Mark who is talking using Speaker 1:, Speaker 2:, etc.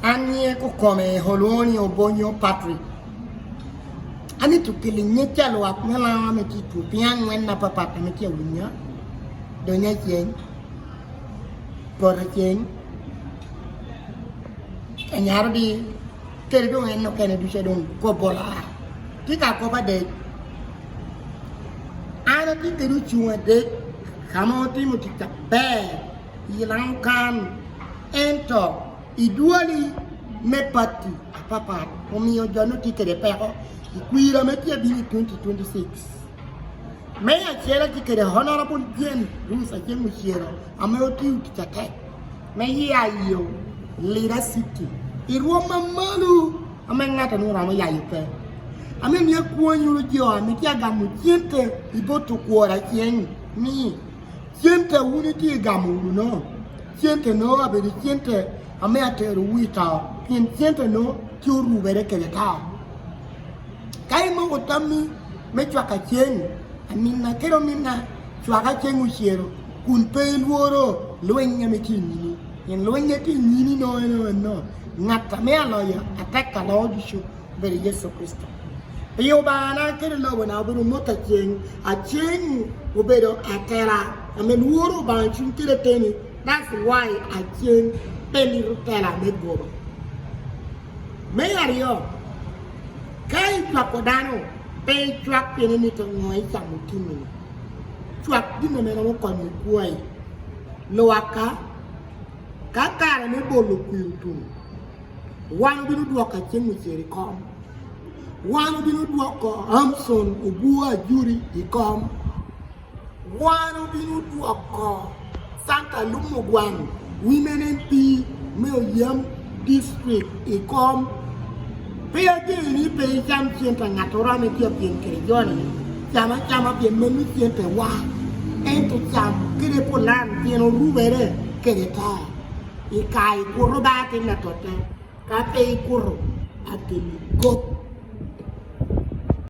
Speaker 1: Anie ko come Holoni Obonyo Patrick. Ani to killing nyalo akmela me ti tu pian wen na papa me ti awunya. Donya chen. Por chen. Anyardi kerdo en no kene du sedon ko bola. Ti ka ko ba de. Ana ti keru chuwa de. Kamo ti mo ti ta be. Yilankan ento iduali me pati papa omio jono ti kere pero ikwira me ti bi 2026 me a chela ti kere honorable Jane Rusa Jemu Shiro ameo ti utake me ya yo leader city iruo mamalu amengata no ramo ya yupe ame mi akuonyu jo ami ti agamu tiente iboto kuora kien mi tiente unity gamu no tiente no abedi tiente ame ateru wita kien tiente no tiuru bere keleta kai mo otami me chwaka chen amina kero mina chwaka chen usiero kun pe luoro loenya me tinini yen loenya tinini no ngata me aloya ataka lord shu bere Yesu Kristo yo bana kero lo na buru mota chen a chen obero atera amen luoro ban chun kire teni. That's why I change penny rutela medbobo. Mayo, Kai Placodano, pay truck penny to noise samutini. Truck dinner no con way. Loaka, Kaka and a bolo quiltum. One will walk a chin with a come. One will walk a Hamson, Ubua, Jury, he come. One will walk Santa Lumugwan, Women MP, Milliam District, Ecom, pay again, he pay some center and Natorami of Pinkajoni, Chama Pian Menu Center, Wa, and to some Kiripolan, Piano Rubere, Kereta, Ikai, Kurubat in Natote, Cafe Kuru, at the goat.